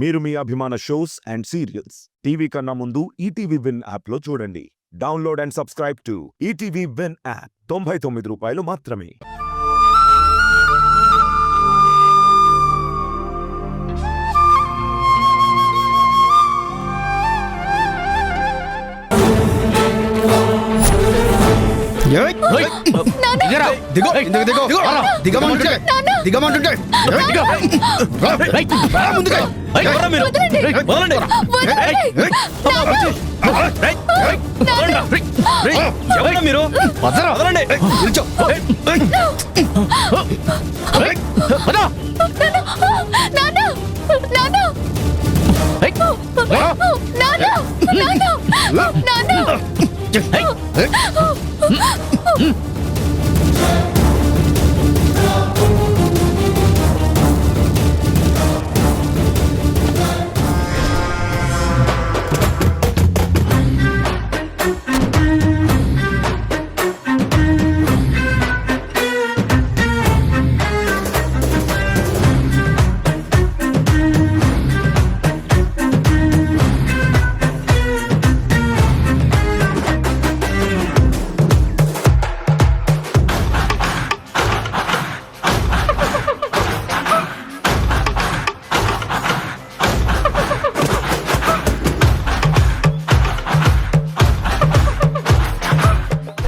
మీరు మీ అభిమాన shows and serials TV కన్నా ముందు ఈటీవీ విన్ యాప్లో చూడండి. Download and subscribe to ETV win app. 99 రూపాయలు మాత్రమే. మీరు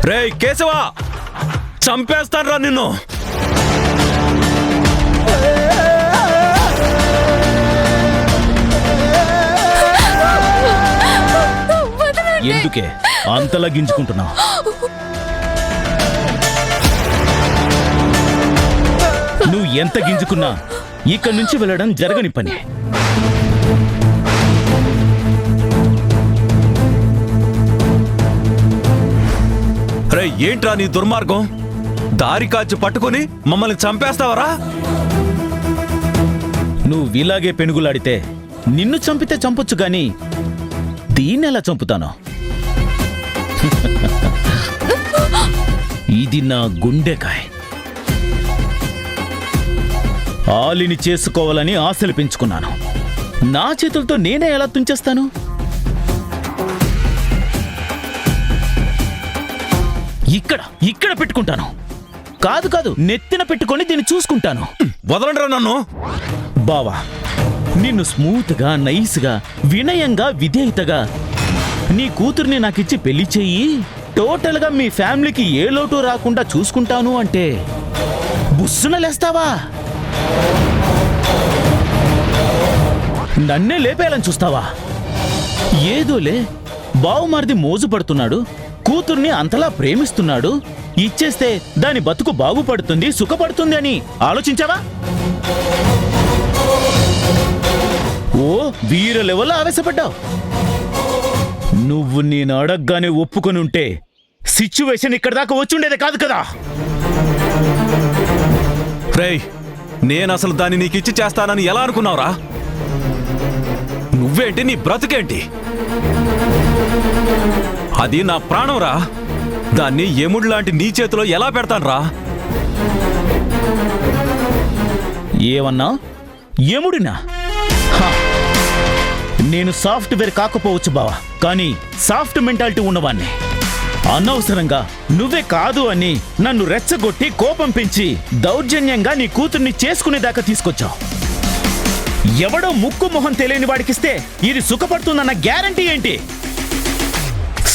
రేయ్ కేశవా, చంపేస్తాన్రా నిన్ను. ఎందుకే అంతలా గింజుకుంటున్నావు? నువ్వు ఎంత గింజుకున్నా ఇక్కడి నుంచి వెళ్ళడం జరగని పని. రే ఏంట్రా నీ దుర్మార్గం? దారి కాచి పట్టుకుని మమ్మల్ని చంపేస్తావరా? నువ్వు ఇలాగే పెనుగులాడితే నిన్ను చంపితే చంపొచ్చు గాని దీన్నెలా చంపుతాను? ఇది నా గుండెకాయ. ఆలిని చేసుకోవాలని ఆశలు పెంచుకున్నాను. నా చేతులతో నేనే ఎలా తుంచేస్తాను? ఇక్కడ పెట్టుకుంటాను. కాదు నెత్తిన పెట్టుకొని దీన్ని చూసుకుంటాను. వదలండ్రా నన్ను. బావా, నిన్ను స్మూత్గా, నైస్గా, వినయంగా, విధేయతగా నీ కూతుర్ని నాకిచ్చి పెళ్లి చెయ్యి, టోటల్గా మీ ఫ్యామిలీకి ఏ లోటు రాకుండా చూసుకుంటాను అంటే బుస్సున లేస్తావా? నన్నే లేపేయాలని చూస్తావా? ఏదోలే, బావుమారిది మోజు పడుతున్నాడు, కూతుర్ని అంతలా ప్రేమిస్తున్నాడు, ఇచ్చేస్తే దాని బతుకు బాగుపడుతుంది, సుఖపడుతుంది అని ఆలోచించావా? ఓ వీర లెవెల్లో ఆవేశపడ్డావు. నువ్వు నేను అడగ్గానే ఒప్పుకొని ఉంటే సిచ్యువేషన్ ఇక్కడ దాకా వచ్చుండేదే కాదు కదా. రేయ్, నేను అసలు దాన్ని నీకిచ్చి చేస్తానని ఎలా అనుకున్నావురా? నువ్వేంటి, నీ బ్రతుకేంటి? అది నా ప్రాణంరా. దాన్ని యముడు లాంటి నీ చేతిలో ఎలా పెడతాన్రా? ఏమన్నా? యముడినా? నేను సాఫ్ట్వేర్ కాకపోవచ్చు బావా, కానీ సాఫ్ట్ మెంటాలిటీ ఉన్నవాణ్ణి. అనవసరంగా నువ్వే కాదు అని నన్ను రెచ్చగొట్టి కోపం పెంచి దౌర్జన్యంగా నీ కూతుర్ని చేసుకునేదాకా తీసుకొచ్చావు. ఎవడో ముక్కు మొహం తెలియని వాడికిస్తే ఇది సుఖపడుతుందన్న గ్యారంటీ ఏంటి?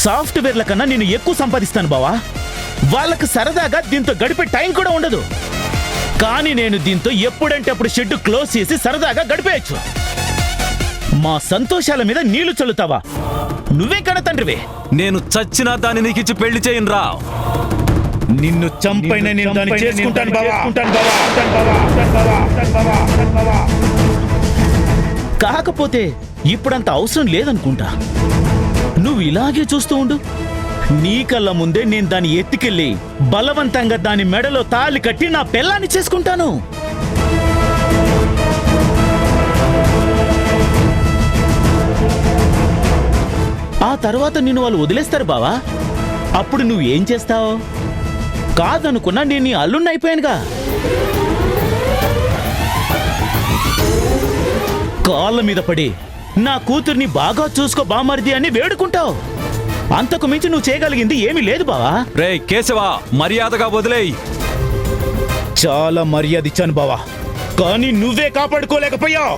సాఫ్ట్వేర్ల కన్నా నేను ఎక్కువ సంపాదిస్తాను బావా. వాళ్ళకు సరదాగా దీంతో గడిపే టైం కూడా ఉండదు. కానీ నేను దీంతో ఎప్పుడంటే అప్పుడు షెడ్ క్లోజ్ చేసి సరదాగా గడిపేయచ్చు. మా సంతోషాల మీద నీళ్లు చల్లుతావా? నువ్వే కన తండ్రివే. నేను చచ్చినా దాన్ని నీకిచ్చి పెళ్లి చేయను రా. నిన్ను చంపైన నేను దాన్ని చేసుకుంటాను బావా. కాకపోతే ఇప్పుడంత అవసరం లేదనుకుంటా. నువ్వు ఇలాగే చూస్తూ ఉండు. నీ కళ్ళ ముందే నేను దాన్ని ఎత్తుకెళ్ళి బలవంతంగా దాని మెడలో తాళి కట్టి నా పెళ్ళాన్ని చేసుకుంటాను. ఆ తర్వాత నిన్ను వాళ్ళు వదిలేస్తారు బావా. అప్పుడు నువ్వేం చేస్తావు? కాదనుకున్నా నేను నీ అల్లుణ్ణి అయిపోయానుగా. కాళ్ళ మీద పడి నా కూతుర్ని బాగా చూసుకో బామర్ది అని వేడుకుంటావు. అంతకు మించి నువ్వు చేయగలిగింది ఏమీ లేదు బావా. రే కేశవ, మర్యాదగా వదిలేయ్. చాలా మర్యాద ఇచ్చాను బావా, కానీ నువ్వే కాపాడుకోలేకపోయావు.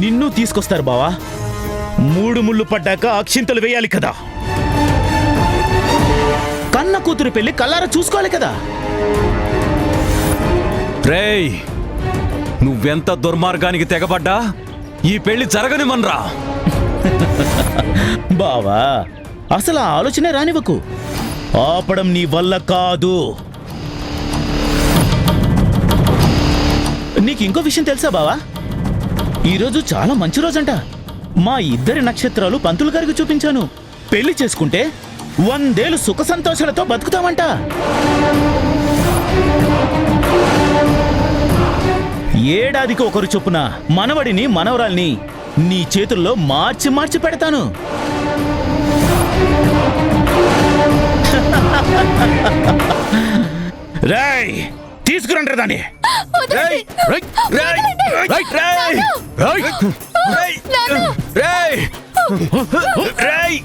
నిన్ను తీసుకొస్తారు బావా. 3 ముళ్ళు పడ్డాక అక్షింతలు వేయాలి కదా. కన్న కూతురు పెళ్లి కల్లారా చూసుకోవాలి కదా. రేయ్, నువ్వెంత దుర్మార్గానికి తెగబడ్డా ఈ పెళ్లి జరగనిమన్రా. బావా, అసలు ఆ ఆలోచనే రానివ్వకు. ఆపడం నీ వల్ల కాదు. నీకు ఇంకో విషయం తెలుసా బావా? ఈరోజు చాలా మంచి రోజంట. మా ఇద్దరి నక్షత్రాలు పంతులు గారికి చూపించాను. పెళ్లి చేసుకుంటే 100 ఏళ్ళు సుఖ సంతోషాలతో బతుకుతామంట. ఏడాదికి ఒకరు చొప్పున మనవడిని మనవరాల్ని నీ చేతుల్లో మార్చి మార్చి పెడతాను. రేయ్, తీసుకురండి దాన్ని. రేయ్, రేయ్, రేయ్, రేయ్, రేయ్, రేయ్, రేయ్, రేయ్, రేయ్.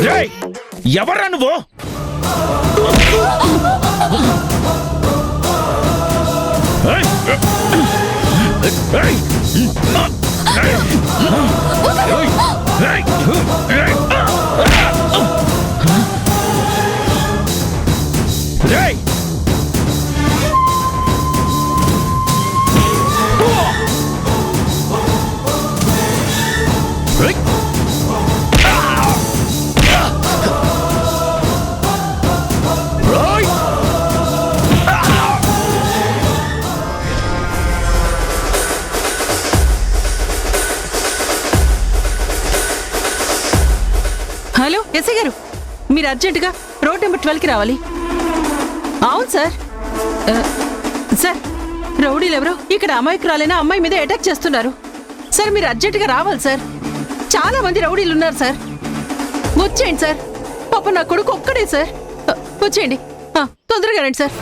రేయ్, ఎవర్రా నువ్వు? ఏయ్! ఏయ్! ఏయ్! రేయ్! హలో ఎస్ఐ గారు, మీరు అర్జెంటుగా రోడ్ నెంబర్ 12కి రావాలి. అవును సార్. సార్, రౌడీలు ఎవరో ఇక్కడ అమాయకురాలైన అమ్మాయి మీద అటాక్ చేస్తున్నారు. సార్, మీరు అర్జెంటుగా రావాలి సార్. చాలా మంది రౌడీలు ఉన్నారు సార్. వచ్చేయండి సార్. పాప నా కొడుకు ఒక్కడే సార్. వచ్చేయండి, తొందరగా రండి సార్.